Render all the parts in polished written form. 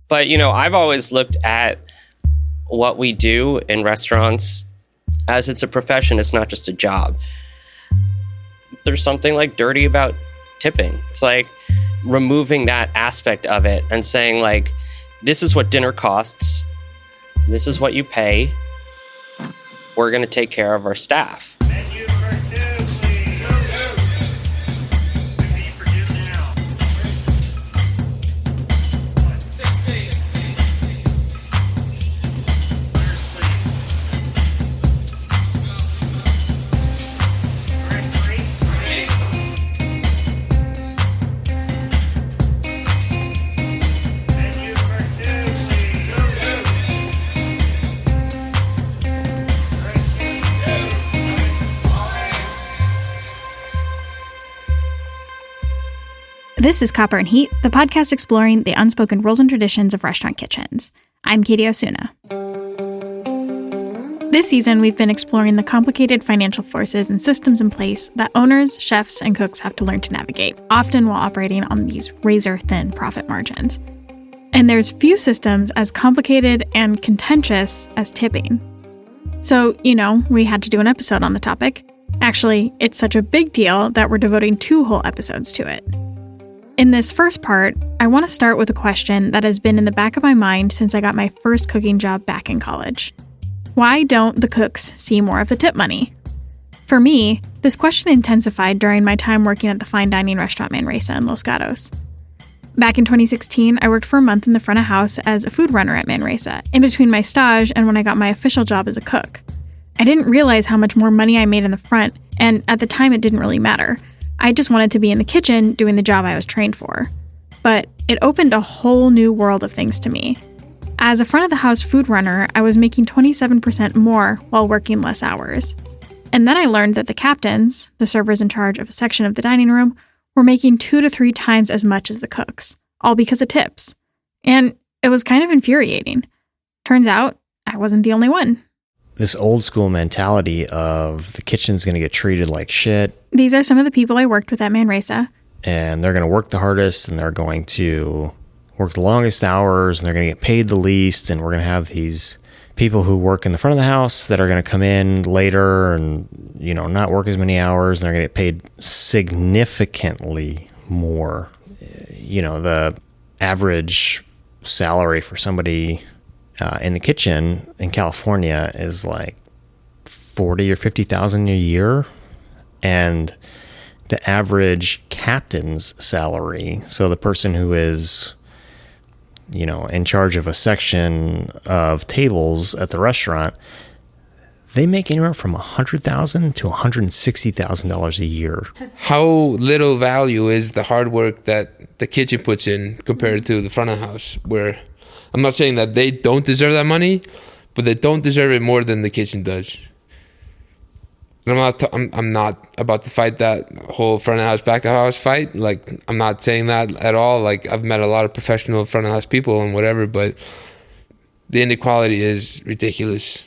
But, I've always looked at what we do in restaurants as it's a profession. It's not just a job. There's something like dirty about tipping. It's like removing that aspect of it and saying like, this is what dinner costs. This is what you pay. We're going to take care of our staff. This is Copper and Heat, the podcast exploring the unspoken rules and traditions of restaurant kitchens. I'm Katy Osuna. This season, we've been exploring the complicated financial forces and systems in place that owners, chefs, and cooks have to learn to navigate, often while operating on these razor-thin profit margins. And there's few systems as complicated and contentious as tipping. So, we had to do an episode on the topic. Actually, it's such a big deal that we're devoting 2 whole episodes to it. In this first part, I want to start with a question that has been in the back of my mind since I got my first cooking job back in college. Why don't the cooks see more of the tip money? For me, this question intensified during my time working at the fine dining restaurant Manresa in Los Gatos. Back in 2016, I worked for a month in the front of house as a food runner at Manresa, in between my stage and when I got my official job as a cook. I didn't realize how much more money I made in the front, and at the time it didn't really matter. I just wanted to be in the kitchen doing the job I was trained for. But it opened a whole new world of things to me. As a front-of-the-house food runner, I was making 27% more while working less hours. And then I learned that the captains, the servers in charge of a section of the dining room, were making 2 to 3 times as much as the cooks, all because of tips. And it was kind of infuriating. Turns out, I wasn't the only one. This old school mentality of the kitchen's going to get treated like shit. These are some of the people I worked with at Manresa. And they're going to work the hardest, and they're going to work the longest hours, and they're going to get paid the least. And we're going to have these people who work in the front of the house that are going to come in later and, not work as many hours, and they're going to get paid significantly more. The average salary for somebody in the kitchen in California is like $40,000 or $50,000 a year, and the average captain's salary, so the person who is, in charge of a section of tables at the restaurant, they make anywhere from $100,000 to $160,000 a year. How little value is the hard work that the kitchen puts in compared to the front of house, where I'm not saying that they don't deserve that money, but they don't deserve it more than the kitchen does. And I'm not about to fight that whole front of house, back of house fight. Like, I'm not saying that at all. Like, I've met a lot of professional front of house people and whatever, but the inequality is ridiculous.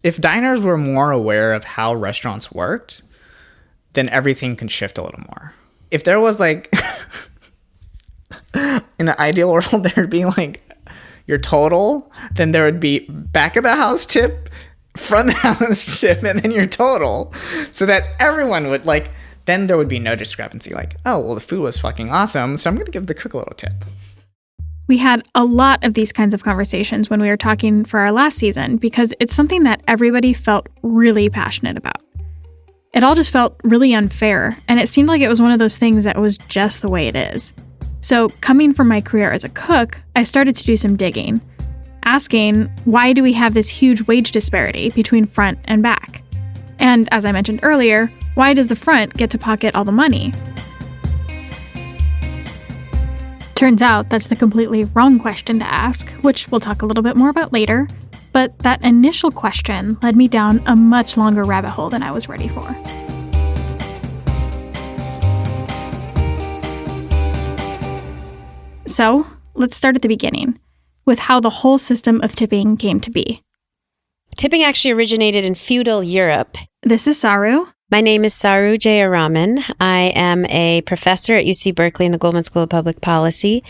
If diners were more aware of how restaurants worked, then everything can shift a little more. If there was like, in an ideal world, there would be like your total, then there would be back of the house tip, front of the house tip, and then your total, so that everyone would like, then there would be no discrepancy. Like, oh, well, the food was fucking awesome, so I'm going to give the cook a little tip. We had a lot of these kinds of conversations when we were talking for our last season because it's something that everybody felt really passionate about. It all just felt really unfair, and it seemed like it was one of those things that was just the way it is. So coming from my career as a cook, I started to do some digging, asking, why do we have this huge wage disparity between front and back? And as I mentioned earlier, why does the front get to pocket all the money? Turns out that's the completely wrong question to ask, which we'll talk a little bit more about later. But that initial question led me down a much longer rabbit hole than I was ready for. So, let's start at the beginning, with how the whole system of tipping came to be. Tipping actually originated in feudal Europe. This is Saru. My name is Saru Jayaraman. I am a professor at UC Berkeley in the Goldman School of Public Policy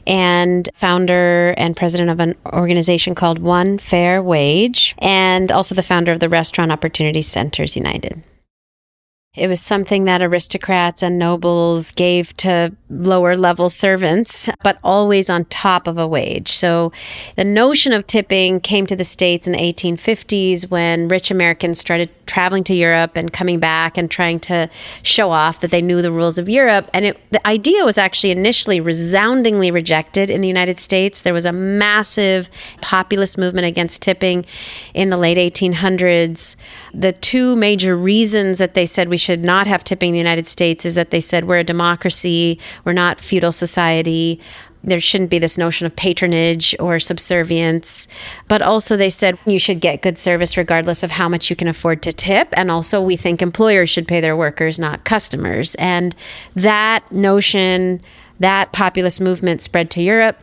and founder and president of an organization called One Fair Wage, and also the founder of the Restaurant Opportunity Centers United. It was something that aristocrats and nobles gave to lower level servants, but always on top of a wage. So the notion of tipping came to the States in the 1850s when rich Americans started traveling to Europe and coming back and trying to show off that they knew the rules of Europe. And the idea was actually initially resoundingly rejected in the United States. There was a massive populist movement against tipping in the late 1800s. The two major reasons that they said we should not have tipping in the United States is that they said we're a democracy, we're not feudal society, there shouldn't be this notion of patronage or subservience. But also they said you should get good service regardless of how much you can afford to tip. And also we think employers should pay their workers, not customers. And that notion, that populist movement spread to Europe.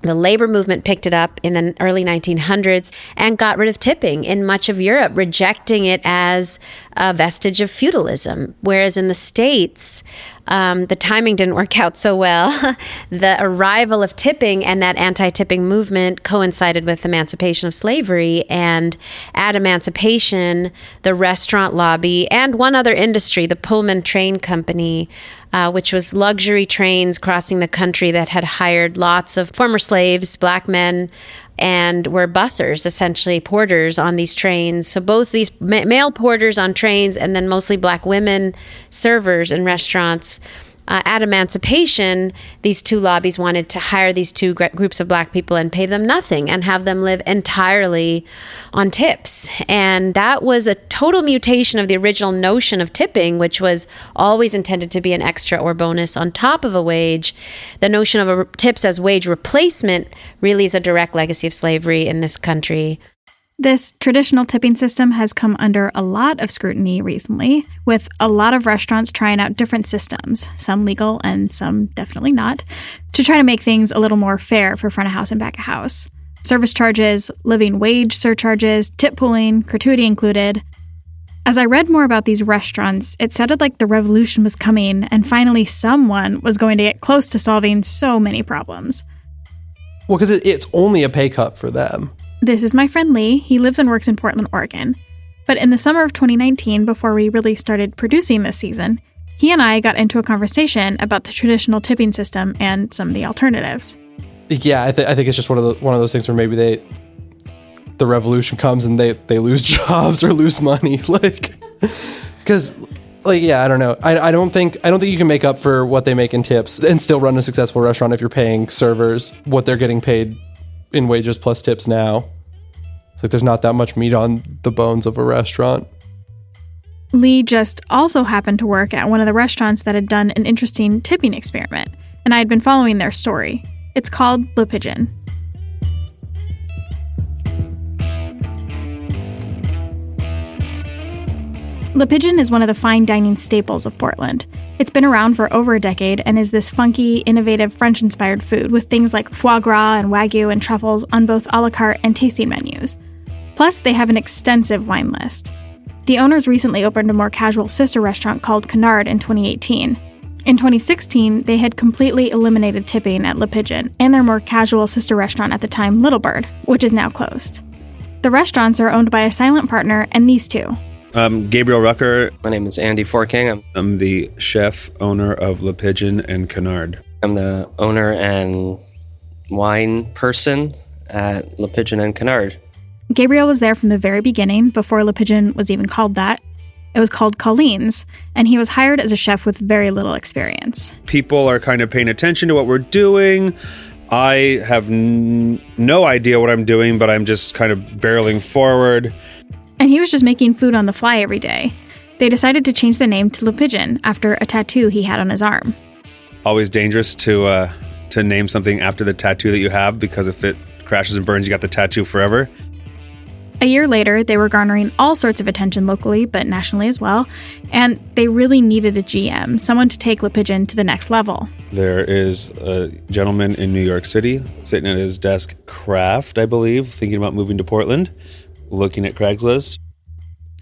The labor movement picked it up in the early 1900s and got rid of tipping in much of Europe, rejecting it as a vestige of feudalism. Whereas in the States, the timing didn't work out so well. The arrival of tipping and that anti-tipping movement coincided with emancipation of slavery. And at emancipation, the restaurant lobby and one other industry, the Pullman Train Company, which was luxury trains crossing the country that had hired lots of former slaves, black men, and were bussers, essentially porters on these trains. So both these male porters on trains and then mostly black women servers in restaurants. At emancipation, these two lobbies wanted to hire these two groups of black people and pay them nothing and have them live entirely on tips. And that was a total mutation of the original notion of tipping, which was always intended to be an extra or bonus on top of a wage. The notion of tips as wage replacement really is a direct legacy of slavery in this country. This traditional tipping system has come under a lot of scrutiny recently, with a lot of restaurants trying out different systems, some legal and some definitely not, to try to make things a little more fair for front of house and back of house. Service charges, living wage surcharges, tip pooling, gratuity included. As I read more about these restaurants, it sounded like the revolution was coming and finally someone was going to get close to solving so many problems. Well, because it's only a pay cut for them. This is my friend Lee. He lives and works in Portland, Oregon. But in the summer of 2019, before we really started producing this season, he and I got into a conversation about the traditional tipping system and some of the alternatives. Yeah, I think it's just one of those things where maybe the revolution comes and they lose jobs or lose money, because I don't know. I don't think you can make up for what they make in tips and still run a successful restaurant if you're paying servers what they're getting paid in wages plus tips now. It's like there's not that much meat on the bones of a restaurant. Lee just also happened to work at one of the restaurants that had done an interesting tipping experiment, and I had been following their story. It's called Le Pigeon. Le Pigeon is one of the fine dining staples of Portland. It's been around for over a decade and is this funky, innovative French-inspired food with things like foie gras and wagyu and truffles on both a la carte and tasting menus. Plus, they have an extensive wine list. The owners recently opened a more casual sister restaurant called Canard in 2018. In 2016, they had completely eliminated tipping at Le Pigeon and their more casual sister restaurant at the time, Little Bird, which is now closed. The restaurants are owned by a silent partner and these two. I'm Gabriel Rucker. My name is Andy Forking. I'm the chef owner of Le Pigeon and Canard. I'm the owner and wine person at Le Pigeon and Canard. Gabriel was there from the very beginning, before Le Pigeon was even called that. It was called Colleen's, and he was hired as a chef with very little experience. People are kind of paying attention to what we're doing. I have no idea what I'm doing, but I'm just kind of barreling forward. And he was just making food on the fly every day. They decided to change the name to Le Pigeon after a tattoo he had on his arm. Always dangerous to name something after the tattoo that you have, because if it crashes and burns, you got the tattoo forever. A year later, they were garnering all sorts of attention locally, but nationally as well, and they really needed a GM, someone to take Le Pigeon to the next level. There is a gentleman in New York City sitting at his desk, Kraft, I believe, thinking about moving to Portland, looking at Craigslist.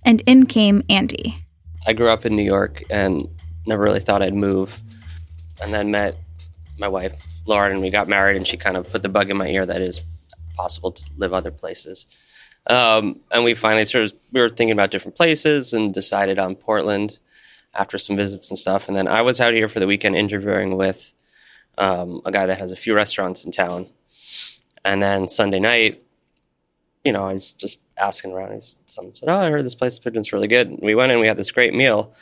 And in came Andy. I grew up in New York and never really thought I'd move. And then met my wife, Lauren, and we got married, and she kind of put the bug in my ear that it is possible to live other places. And we finally we were thinking about different places and decided on Portland after some visits and stuff. And then I was out here for the weekend interviewing with a guy that has a few restaurants in town. And then Sunday night, I was just asking around. And someone said, "Oh, I heard this place, Pigeon's really good." And we went in, we had this great meal.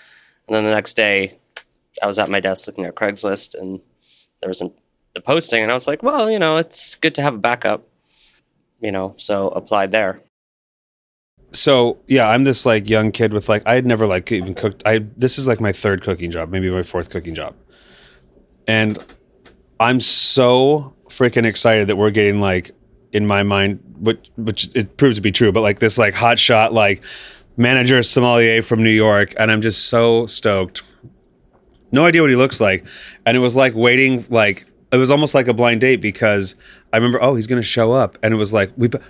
And then the next day, I was at my desk looking at Craigslist, and there was the posting. And I was like, well, it's good to have a backup, so applied there. So yeah, I'm this like young kid with I had never even cooked. This is like my third cooking job, maybe my fourth cooking job. And I'm so freaking excited that we're getting in my mind, which it proves to be true, but this hot shot manager sommelier from New York, and I'm just so stoked. No idea what he looks like, and it was waiting. It was almost like a blind date, because I remember, he's gonna show up, and it was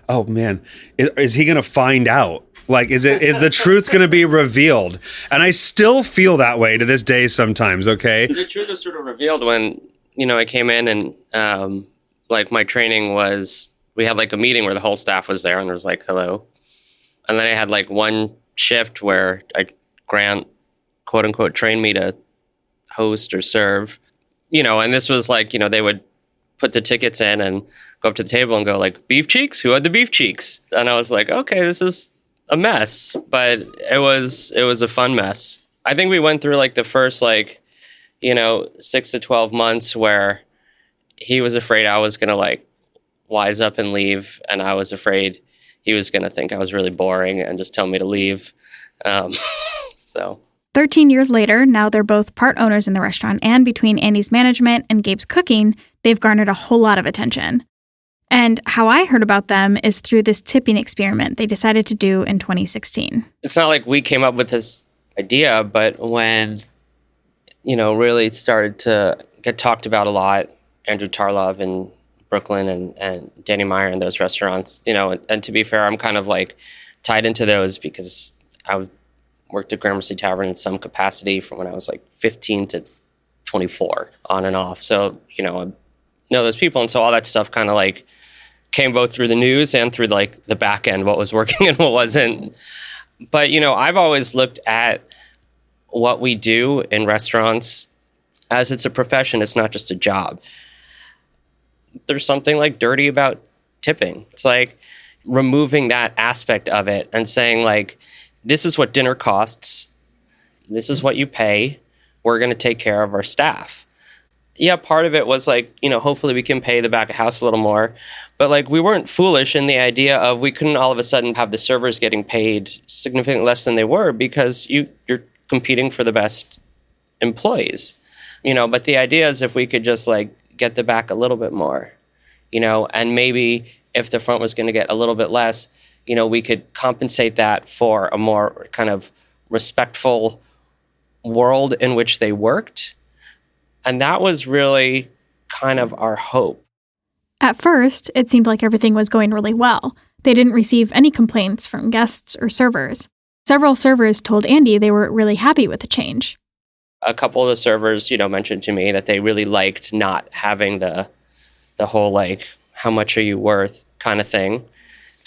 oh man, is he gonna find out? Is the truth gonna be revealed? And I still feel that way to this day sometimes. Okay, the truth was sort of revealed when I came in, and my training was, we had a meeting where the whole staff was there, and there was hello. And then I had one shift where Grant, quote unquote, trained me to host or serve, and this was they would put the tickets in and go up to the table and go beef cheeks? Who had the beef cheeks? And I was okay, this is a mess, but it was a fun mess. I think we went through the first 6 to 12 months where he was afraid I was going to wise up and leave, and I was afraid he was going to think I was really boring and just tell me to leave. So 13 years later, now they're both part owners in the restaurant, and between Andy's management and Gabe's cooking, they've garnered a whole lot of attention. And how I heard about them is through this tipping experiment they decided to do in 2016. It's not like we came up with this idea, but when, really started to get talked about a lot, Andrew Tarlov in Brooklyn and Danny Meyer in those restaurants, and to be fair, I'm kind of tied into those because I worked at Gramercy Tavern in some capacity from when I was 15 to 24 on and off. So, I know those people. And so all that stuff kind of came both through the news and through the back end, what was working and what wasn't. But, I've always looked at what we do in restaurants as it's a profession. It's not just a job. There's something dirty about tipping. It's removing that aspect of it and saying this is what dinner costs. This is what you pay. We're going to take care of our staff. Yeah, part of it was hopefully we can pay the back of house a little more. But we weren't foolish in the idea of we couldn't all of a sudden have the servers getting paid significantly less than they were, because you're competing for the best employees. But the idea is if we could just get the back a little bit more, and maybe if the front was going to get a little bit less, we could compensate that for a more kind of respectful world in which they worked. And that was really kind of our hope. At first, it seemed like everything was going really well. They didn't receive any complaints from guests or servers. Several servers told Andy they were really happy with the change. A couple of the servers, mentioned to me that they really liked not having the whole how much are you worth kind of thing.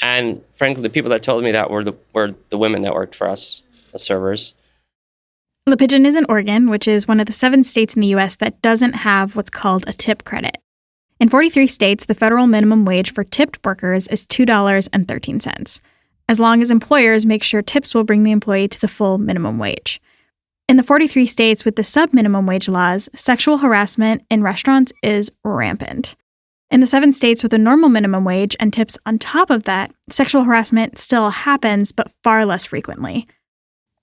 And frankly, the people that told me that were the women that worked for us, the servers. The Pigeon is in Oregon, which is one of the 7 states in the U.S. that doesn't have what's called a tip credit. In 43 states, the federal minimum wage for tipped workers is $2.13, as long as employers make sure tips will bring the employee to the full minimum wage. In the 43 states with the sub-minimum wage laws, sexual harassment in restaurants is rampant. In the 7 states with a normal minimum wage and tips on top of that, sexual harassment still happens, but far less frequently.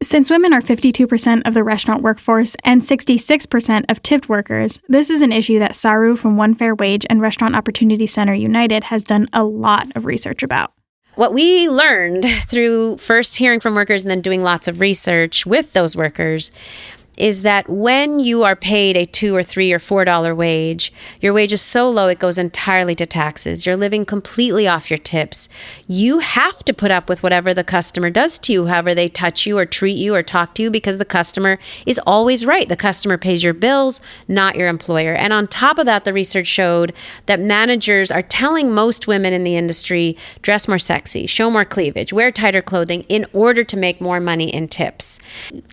Since women are 52% of the restaurant workforce and 66% of tipped workers, this is an issue that Saru from One Fair Wage and Restaurant Opportunity Center United has done a lot of research about. What we learned through first hearing from workers and then doing lots of research with those workers is that when you are paid a $2 or $3 or $4 wage, your wage is so low it goes entirely to taxes. You're living completely off your tips. You have to put up with whatever the customer does to you, however they touch you or treat you or talk to you, because the customer is always right. The customer pays your bills, not your employer. And on top of that, the research showed that managers are telling most women in the industry, dress more sexy, show more cleavage, wear tighter clothing in order to make more money in tips.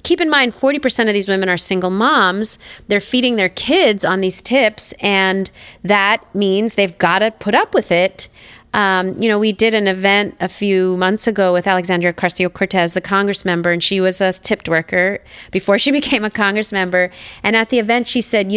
Keep in mind, 40% of these women are single moms. They're feeding their kids on these tips, and that means they've got to put up with it. We did an event a few months ago with Alexandria Ocasio-Cortez, the Congress member, and she was a tipped worker before she became a Congress member. And at the event, she said,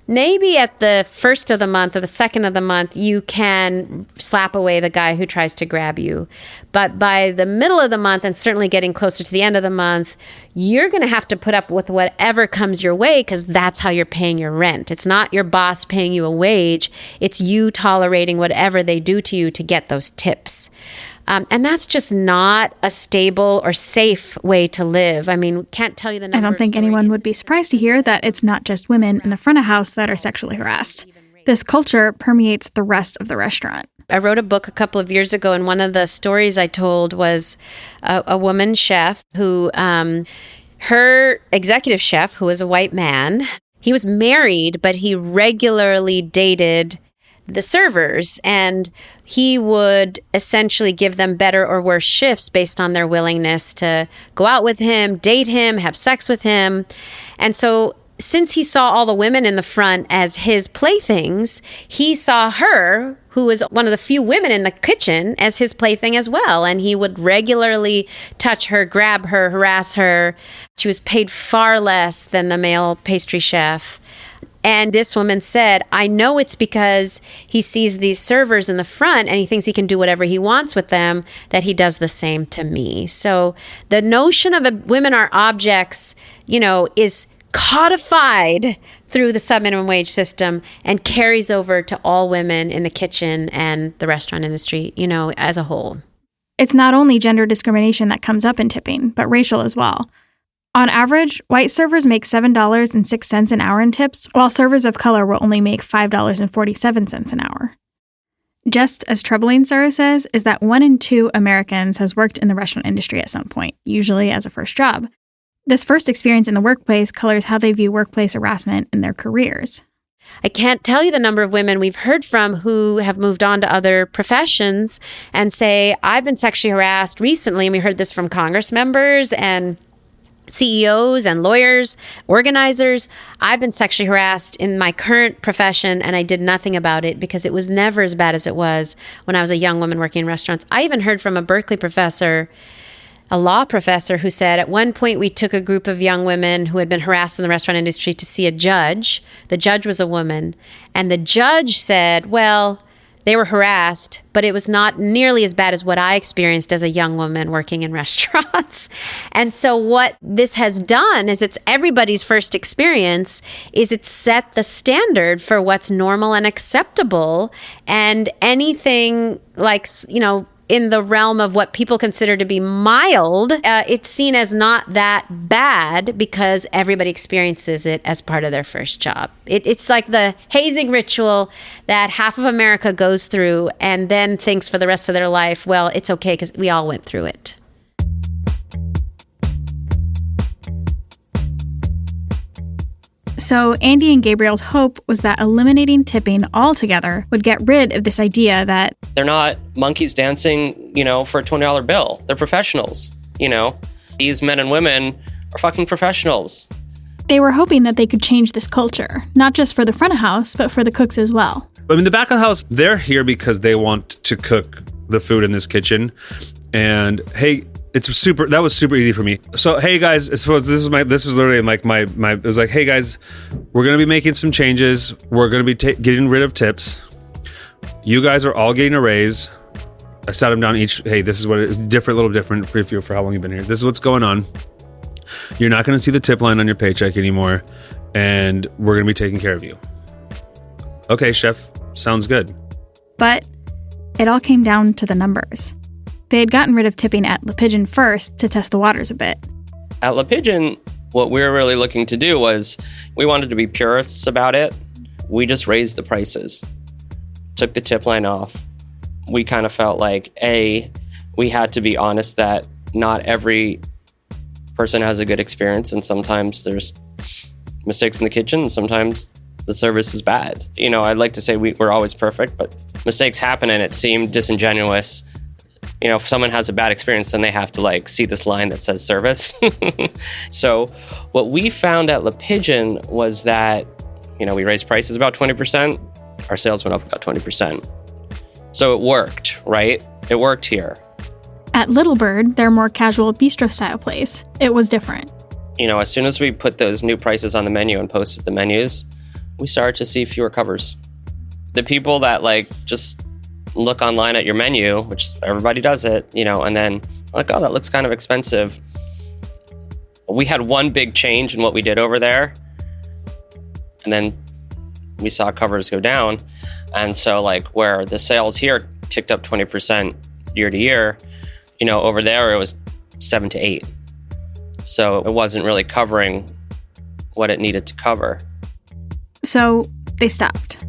maybe at the first of the month or the second of the month, you can slap away the guy who tries to grab you. But by the middle of the month, and certainly getting closer to the end of the month, you're going to have to put up with whatever comes your way, because that's how you're paying your rent. It's not your boss paying you a wage. It's you tolerating whatever they do to you to get those tips. And that's just not a stable or safe way to live. I mean, can't tell you the number. I don't think anyone would be surprised to hear that it's not just women in the front of house that are sexually harassed. This culture permeates the rest of the restaurant. I wrote a book a couple of years ago, and one of the stories I told was a woman chef who, her executive chef, who was a white man, he was married, but he regularly dated the servers, and he would essentially give them better or worse shifts based on their willingness to go out with him, date him, have sex with him. And so since he saw all the women in the front as his playthings, he saw her, who was one of the few women in the kitchen, as his plaything as well. And he would regularly touch her, grab her, harass her. She was paid far less than the male pastry chef. And this woman said, I know it's because he sees these servers in the front and he thinks he can do whatever he wants with them, that he does the same to me. So the notion of women are objects, is codified through the sub-minimum wage system and carries over to all women in the kitchen and the restaurant industry, as a whole. It's not only gender discrimination that comes up in tipping, but racial as well. On average, white servers make $7.06 an hour in tips, while servers of color will only make $5.47 an hour. Just as troubling, Sarah says, is that 1 in 2 Americans has worked in the restaurant industry at some point, usually as a first job. This first experience in the workplace colors how they view workplace harassment in their careers. I can't tell you the number of women we've heard from who have moved on to other professions and say, I've been sexually harassed recently, and we heard this from Congress members and CEOs and lawyers, organizers. I've been sexually harassed in my current profession, and I did nothing about it because it was never as bad as it was when I was a young woman working in restaurants. I even heard from a Berkeley professor, a law professor, who said at one point we took a group of young women who had been harassed in the restaurant industry to see a judge. The judge was a woman, and the judge said, well, they were harassed, but it was not nearly as bad as what I experienced as a young woman working in restaurants. And so what this has done is, it's everybody's first experience, is it's set the standard for what's normal and acceptable. And anything like, in the realm of what people consider to be mild, it's seen as not that bad because everybody experiences it as part of their first job. It's like the hazing ritual that half of America goes through and then thinks for the rest of their life, well, it's okay because we all went through it. So Andy and Gabriel's hope was that eliminating tipping altogether would get rid of this idea that They're not monkeys dancing, for a $20 bill. They're professionals, These men and women are fucking professionals. they were hoping that they could change this culture, not just for the front of house, but for the cooks as well. I mean, the back of the house, they're here because they want to cook the food in this kitchen. And hey, that was super easy for me. So, hey guys, this was literally like my, it was like, hey guys, we're going to be making some changes. We're going to be getting rid of tips. You guys are all getting a raise. I sat them down each, hey, this is what a little different for you for how long you've been here. This is what's going on. You're not going to see the tip line on your paycheck anymore. And we're going to be taking care of you. Okay, chef, sounds good. But it all came down to the numbers. They had gotten rid of tipping at Le Pigeon first to test the waters a bit. At Le Pigeon, What we were really looking to do was we wanted to be purists about it. We just raised the prices, took the tip line off. We kind of felt like, we had to be honest that not every person has a good experience, and sometimes there's mistakes in the kitchen, and sometimes the service is bad. I'd like to say we're always perfect, but mistakes happen, and it seemed disingenuous. If someone has a bad experience, then they have to see this line that says service. So what we found at Le Pigeon was that, we raised prices about 20%. Our sales went up about 20%. So it worked, right? It worked here. At Little Bird, their more casual bistro-style place, it was different. As soon as we put those new prices on the menu and posted the menus, we started to see fewer covers. The people that just look online at your menu, which everybody does it, and then oh, that looks kind of expensive. We had one big change in what we did over there, and then we saw covers go down. And so where the sales here ticked up 20% year to year, over there it was 7 to 8. So it wasn't really covering what it needed to cover. So they stopped.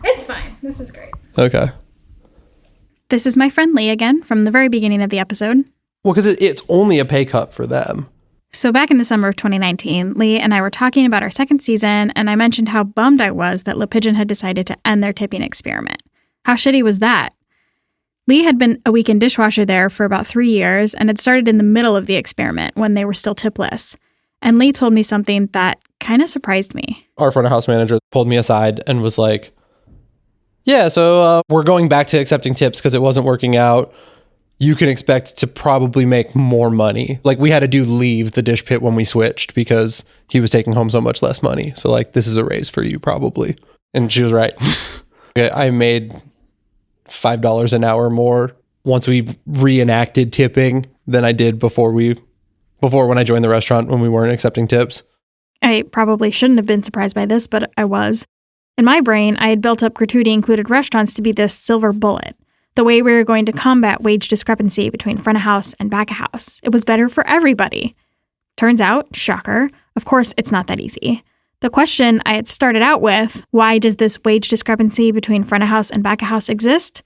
It's fine. This is great. Okay. This is my friend Lee again from the very beginning of the episode. Well, because it's only a pay cut for them. So back in the summer of 2019, Lee and I were talking about our second season, and I mentioned how bummed I was that Le Pigeon had decided to end their tipping experiment. How shitty was that? Lee had been a weekend dishwasher there for about 3 years and had started in the middle of the experiment when they were still tipless. And Lee told me something that kind of surprised me. Our front of house manager pulled me aside and was like, yeah, so we're going back to accepting tips because it wasn't working out. You can expect to probably make more money. We had a dude leave the dish pit when we switched because he was taking home so much less money. So this is a raise for you probably. And she was right. I made $5 an hour more once we reenacted tipping than I did before when I joined the restaurant when we weren't accepting tips. I probably shouldn't have been surprised by this, but I was. In my brain, I had built up gratuity-included restaurants to be this silver bullet, the way we were going to combat wage discrepancy between front of house and back of house. It was better for everybody. Turns out, shocker, of course it's not that easy. The question I had started out with, why does this wage discrepancy between front of house and back of house exist?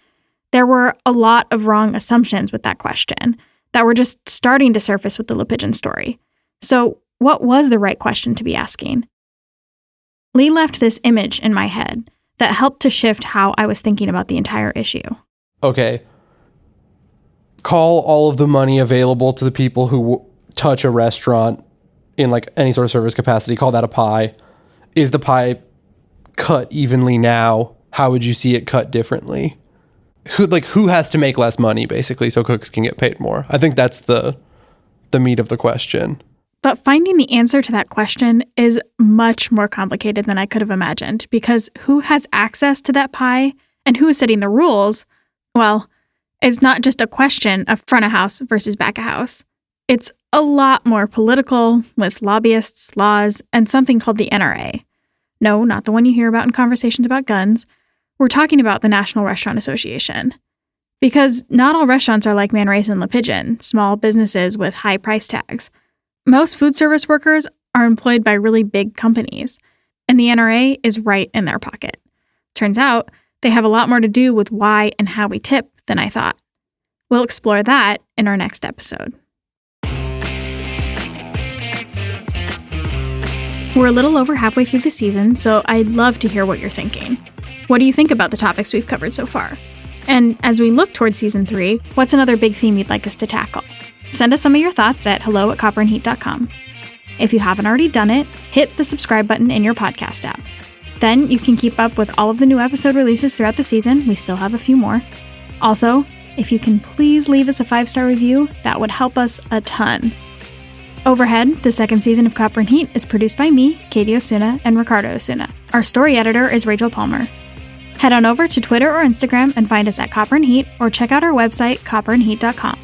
There were a lot of wrong assumptions with that question that were just starting to surface with the Le Pigeon story. So what was the right question to be asking? Lee left this image in my head that helped to shift how I was thinking about the entire issue. Okay. Call all of the money available to the people who touch a restaurant in any sort of service capacity. Call that a pie. Is the pie cut evenly now? How would you see it cut differently? Who has to make less money basically so cooks can get paid more? I think that's the meat of the question. But finding the answer to that question is much more complicated than I could have imagined, because who has access to that pie and who is setting the rules? Well, it's not just a question of front of house versus back of house. It's a lot more political, with lobbyists, laws, and something called the NRA. No, not the one you hear about in conversations about guns. We're talking about the National Restaurant Association. Because not all restaurants are like Man Ray's and Le Pigeon, small businesses with high price tags. Most food service workers are employed by really big companies, and the NRA is right in their pocket. Turns out, they have a lot more to do with why and how we tip than I thought. We'll explore that in our next episode. We're a little over halfway through the season, so I'd love to hear what you're thinking. What do you think about the topics we've covered so far? And as we look towards season 3, what's another big theme you'd like us to tackle? Send us some of your thoughts at hello@copperandheat.com. If you haven't already done it, hit the subscribe button in your podcast app. Then you can keep up with all of the new episode releases throughout the season. We still have a few more. Also, if you can please leave us a 5-star review, that would help us a ton. Overhead, the second season of Copper and Heat is produced by me, Katy Osuna, and Ricardo Osuna. Our story editor is Rachel Palmer. Head on over to Twitter or Instagram and find us at Copper and Heat, or check out our website, copperandheat.com.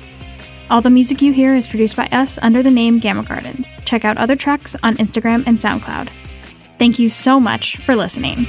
All the music you hear is produced by us under the name Gamma Gardens. Check out other tracks on Instagram and SoundCloud. Thank you so much for listening.